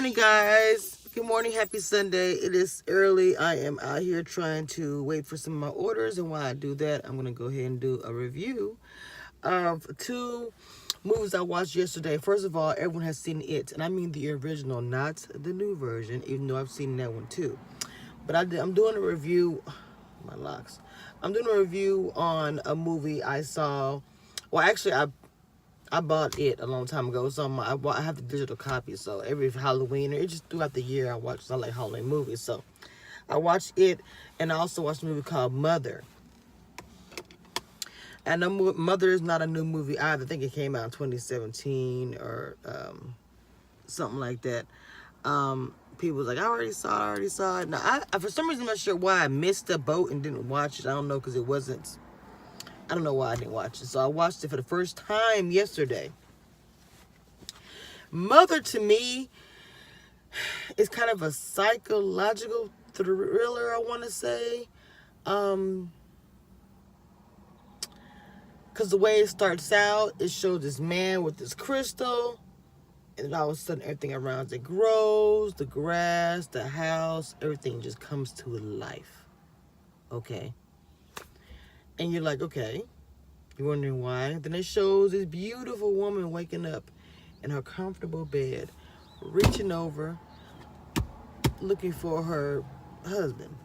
morning, guys. Good morning. Happy Sunday. It is early. I am out here trying to wait for some of my orders. And while I do that, I'm going to go ahead and do a review of two movies I watched yesterday. First of all, everyone has seen it. And I mean the original, not the new version, even though I've seen that one too. But I'm doing a review. My locks. I'm doing a review on a movie I saw. Well, actually, I bought it a long time ago. So I have the digital copy. So every Halloween, or just throughout the year, I watch. I like Halloween movies. So I watched it, and I also watched a movie called Mother. And Mother is not a new movie either. I think it came out in 2017 or something like that. People was like, I already saw it. Now, I for some reason, I'm not sure why I missed the boat and didn't watch it. I don't know, because it wasn't. I don't know why I didn't watch it. So I watched it for the first time yesterday. Mother, to me, is kind of a psychological thriller, I want to say. Because the way it starts out, it shows this man with this crystal. And all of a sudden, everything around it grows. The grass, the house, everything just comes to life. Okay. And you're like, okay. You're wondering why. Then it shows this beautiful woman waking up in her comfortable bed, reaching over, looking for her husband.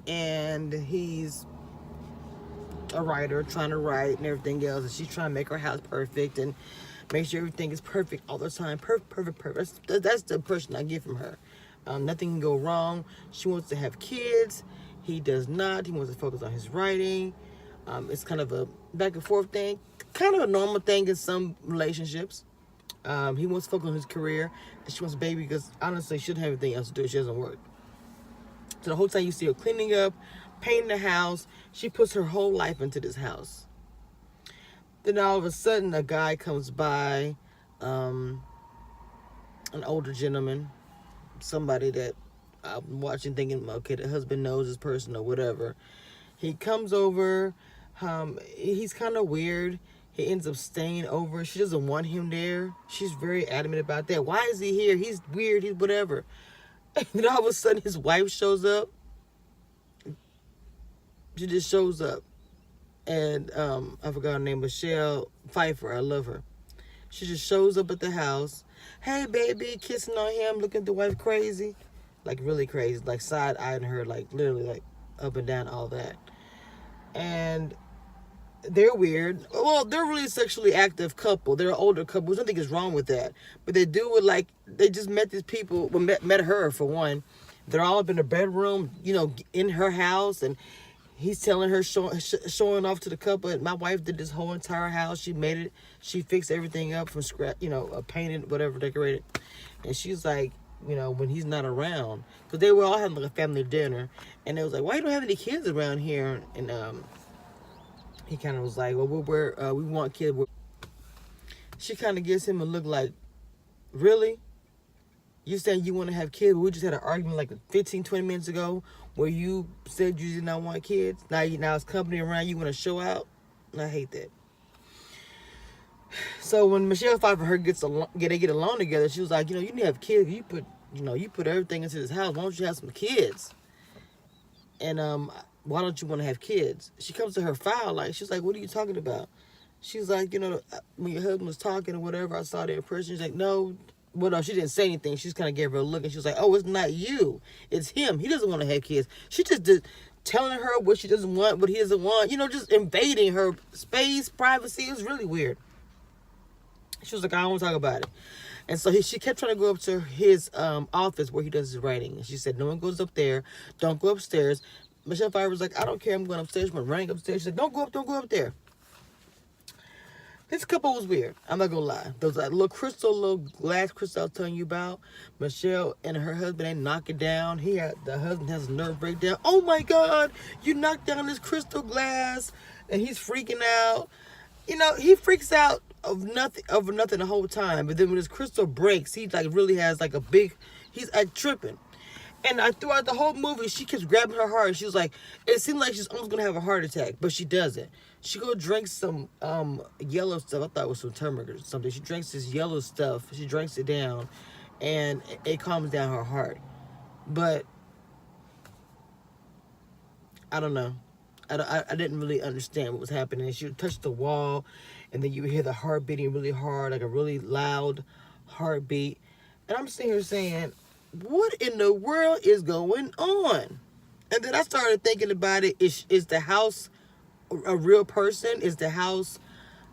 And he's a writer, trying to write and everything else. And she's trying to make her house perfect and make sure everything is perfect all the time. Perfect. That's the impression I get from her. Nothing can go wrong. She wants to have kids. He does not. He wants to focus on his writing. It's kind of a back and forth thing. Kind of a normal thing in some relationships. He wants to focus on his career. And she wants a baby because, honestly, she doesn't have anything else to do. She doesn't work. So the whole time you see her cleaning up, painting the house, she puts her whole life into this house. Then all of a sudden, a guy comes by, an older gentleman, somebody that I'm watching thinking, okay, the husband knows this person or whatever. He comes over. He's kind of weird. He ends up staying over. She doesn't want him there. She's very adamant about that. Why is he here? He's weird. He's whatever. And then all of a sudden, his wife shows up. She just shows up. And I forgot her name, Michelle Pfeiffer. I love her. She just shows up at the house. Hey, baby, kissing on him, looking at the wife crazy. Like, really crazy. Like, side-eyeing her, like, literally, like, up and down, all that. And they're weird. Well, they're a really sexually active couple. They're an older couple. There's nothing is wrong with that. But they do it like, they just met these people, well, met her, for one. They're all up in the bedroom, in her house, and he's telling her, showing off to the couple. My wife did this whole entire house. She made it. She fixed everything up from scratch, painted, whatever, decorated. And she's like, when he's not around, because they were all having like a family dinner, and they was like, why you don't have any kids around here? And he kind of was like, well, we want kids. She kind of gives him a look like, really? You saying you want to have kids? We just had an argument like 15, 20 minutes ago where you said you did not want kids. Now it's company around, you want to show out? And I hate that. So when Michelle Pfeiffer and her they get along together, she was like, you need to have kids. You put everything into this house. Why don't you have some kids? And why don't you want to have kids? She comes to her file like, she's like, what are you talking about? She's like, when your husband was talking or whatever, I saw the impression. She's like, no. Well, no, she didn't say anything. She just kind of gave her a look, and she was like, oh, it's not you. It's him. He doesn't want to have kids. She just did telling her what she doesn't want, what he doesn't want, just invading her space, privacy. It was really weird. She was like, I don't want to talk about it. And so she kept trying to go up to his office where he does his writing. And she said, no one goes up there. Don't go upstairs. Michelle Pfeiffer was like, I don't care. I'm going upstairs. I'm running upstairs. She said, don't go up there. This couple was weird. I'm not going to lie. There was that little glass crystal I was telling you about. Michelle and her husband, they knock it down. The husband has a nerve breakdown. Oh my God, you knocked down this crystal glass. And he's freaking out. He freaks out over nothing the whole time. But then when his crystal breaks, he like really has like he's like tripping. And throughout the whole movie, she keeps grabbing her heart. She was like, it seemed like she's almost going to have a heart attack, but she doesn't. She go drink some yellow stuff. I thought it was some turmeric or something. She drinks this yellow stuff. She drinks it down. and it calms down her heart. But I don't know. I didn't really understand what was happening. She would touch the wall, and then you would hear the heart beating really hard, like a really loud heartbeat. And I'm sitting here saying, what in the world is going on? And then I started thinking about it. Is the house a real person? Is the house,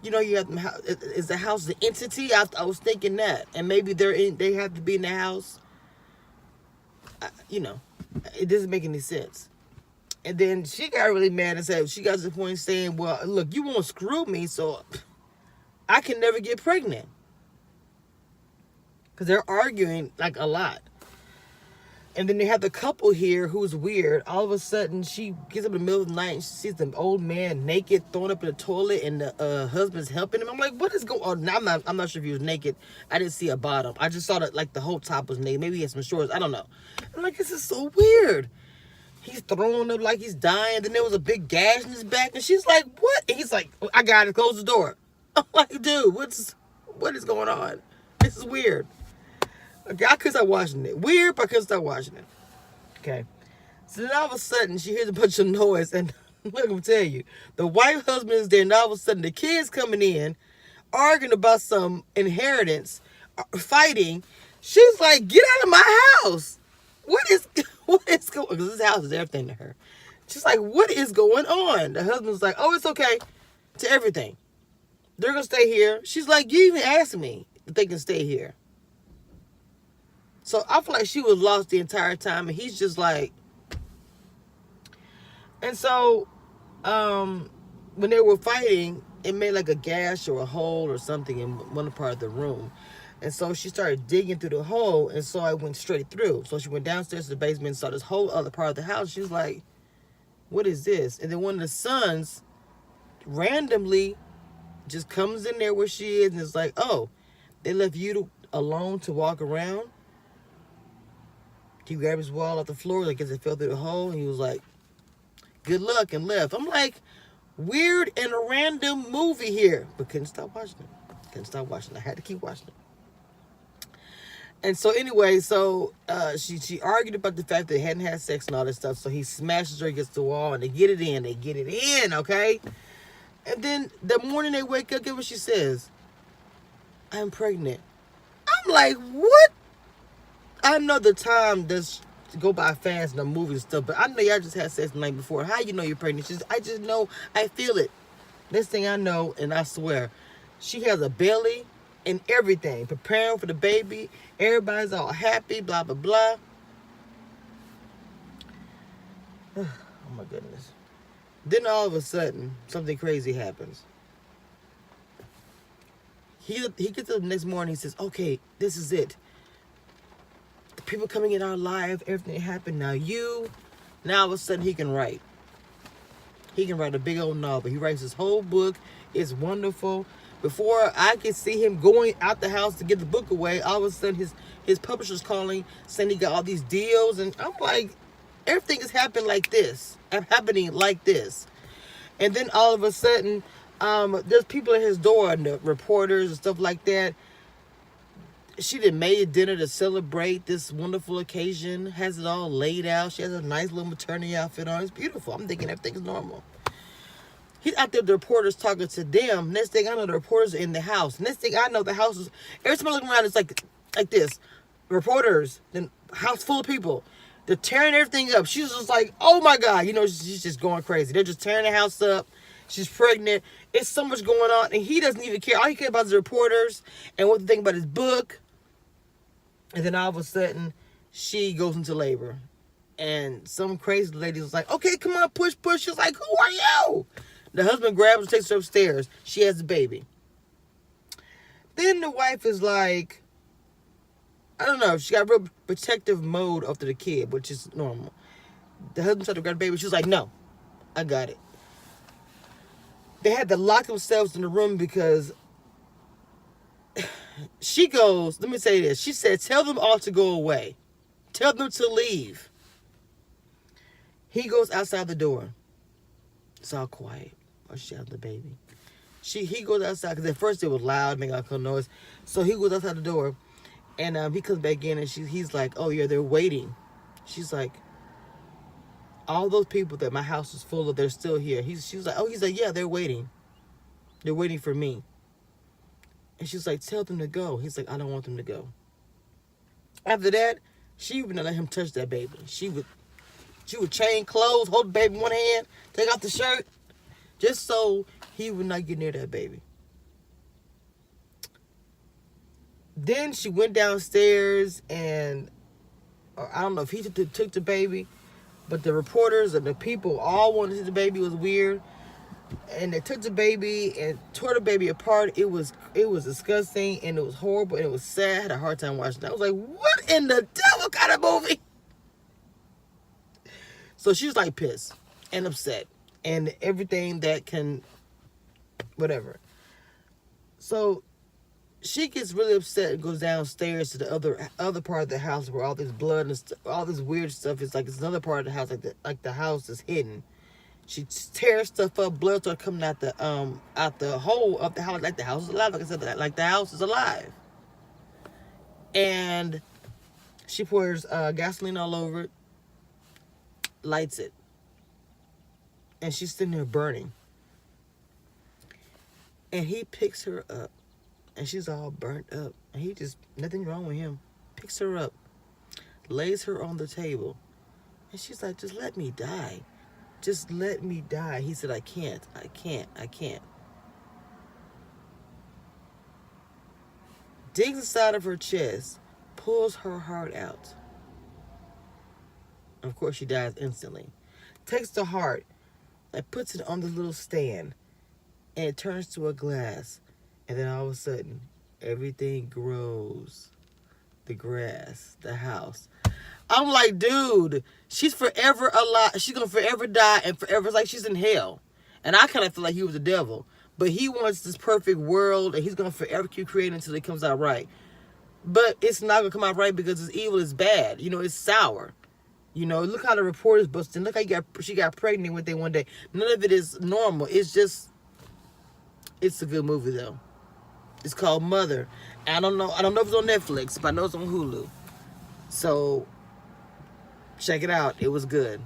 you have is the house the entity? I was thinking that, and maybe they have to be in the house. It doesn't make any sense. And then she got really mad and said, she got to the point saying, well, look, you won't screw me, so I can never get pregnant. Because they're arguing like a lot. And then they have the couple here who's weird. All of a sudden, she gets up in the middle of the night and she sees the old man naked, thrown up in the toilet, and the husband's helping him. I'm like, what is going on? Now, I'm not sure if he was naked. I didn't see a bottom. I just saw that like the whole top was naked. Maybe he had some shorts. I don't know. I'm like, this is so weird. He's throwing up like he's dying. Then there was a big gash in his back. And she's like, what? And he's like, I got it. Close the door. I'm like, dude, what is going on? This is weird. Okay, I couldn't stop watching it. Weird, but I couldn't stop watching it. Okay. So then all of a sudden, she hears a bunch of noise. And let me tell you, the white husband is there. And all of a sudden, the kids coming in, arguing about some inheritance, fighting. She's like, get out of my house. What is going on? Because this house is everything to her. She's like, what is going on? The husband's like, oh, it's okay. To everything. They're going to stay here. She's like, you even asked me if they can stay here. So I feel like she was lost the entire time. And he's just like. And so when they were fighting, it made like a gash or a hole or something in one part of the room. And so she started digging through the hole, and so I went straight through. So she went downstairs to the basement and saw this whole other part of the house. She was like, what is this? And then one of the sons randomly just comes in there where she is and is like, oh, they left you alone to walk around? He grabbed his wall off the floor, like as it fell through the hole, and he was like, good luck, and left. I'm like, weird and a random movie here. But couldn't stop watching it. Couldn't stop watching it. I had to keep watching it. And so anyway, she argued about the fact that they hadn't had sex and all this stuff. So he smashes her against the wall and they get it in, okay? And then the morning they wake up, guess what she says? I'm pregnant. I'm like, what? I know the time does go by fast in the movies and stuff, but I know y'all just had sex the night before. How you know you're pregnant? I just know, I feel it. Next thing I know, and I swear, she has a belly and everything, preparing for the baby. Everybody's all happy, blah, blah, blah. Oh my goodness. Then all of a sudden, something crazy happens. He gets up the next morning, he says, okay, this is it. The people coming in our life, everything happened. Now all of a sudden he can write. He can write a big old novel. He writes his whole book. It's wonderful. Before I could see him going out the house to get the book away, all of a sudden his publisher's calling, saying he got all these deals. And I'm like, everything is happening like this. And then all of a sudden, there's people at his door, and the reporters and stuff like that. She done made dinner to celebrate this wonderful occasion. Has it all laid out. She has a nice little maternity outfit on. It's beautiful. I'm thinking everything's normal. He's out there, the reporters talking to them. Next thing I know, the reporters are in the house. Next thing I know, the house is, every time I look around, it's like this. Reporters, then house full of people. They're tearing everything up. She's just like, oh my God. She's just going crazy. They're just tearing the house up. She's pregnant. It's so much going on. And he doesn't even care. All he cares about is the reporters and what they think about his book. And then all of a sudden, she goes into labor. And some crazy lady was like, okay, come on, push. She's like, who are you? The husband grabs her, takes her upstairs. She has the baby. Then the wife is like, I don't know, she got real protective mode after the kid, which is normal. The husband tried to grab the baby. She was like, no, I got it. They had to lock themselves in the room because she goes, let me say this. She said, tell them all to go away. Tell them to leave. He goes outside the door. It's all quiet. Or she has the baby. He goes outside because at first it was loud, making all kind of noise. So he goes outside the door, And he comes back in and he's like, oh yeah, they're waiting. She's like, all those people that my house is full of, they're still here. She's like, oh, he's like, yeah, they're waiting. They're waiting for me. And she's like, tell them to go. He's like, I don't want them to go. After that, she would not let him touch that baby. She would chain clothes, hold the baby in one hand, take off the shirt, just so he would not get near that baby. Then she went downstairs and I don't know if he took the baby, but the reporters and the people all wanted to see the baby. It was weird. And they took the baby and tore the baby apart. It was disgusting and it was horrible and it was sad. I had a hard time watching that. I was like, what in the devil kind of movie? So she was like pissed and upset and everything that can, whatever. So she gets really upset and goes downstairs to the other part of the house where all this blood and all this weird stuff is. Like it's another part of the house, like the house is hidden. She tears stuff up, blood starts coming out the hole of the house, like the house is alive. Like I said, like the house is alive. And she pours gasoline all over it, lights it, and she's sitting there burning. And he picks her up, and she's all burnt up. And he just, nothing wrong with him, picks her up, lays her on the table, and she's like, just let me die. Just let me die. He said, I can't. Digs inside of her chest, pulls her heart out. Of course, she dies instantly. Takes the heart and puts it on the little stand, and it turns to a glass. And then all of a sudden, everything grows. The grass, the house. I'm like, dude, she's forever alive. She's going to forever die and forever. It's like she's in hell. And I kind of feel like he was the devil. But he wants this perfect world and he's going to forever keep creating until it comes out right. But it's not going to come out right because it's evil, it's bad. You know, it's sour. You know, look how the reporters busted. Look how she got pregnant with it one day. None of it is normal. It's just, it's a good movie though. It's called Mother. I don't know if it's on Netflix, but I know it's on Hulu. So check it out. It was good.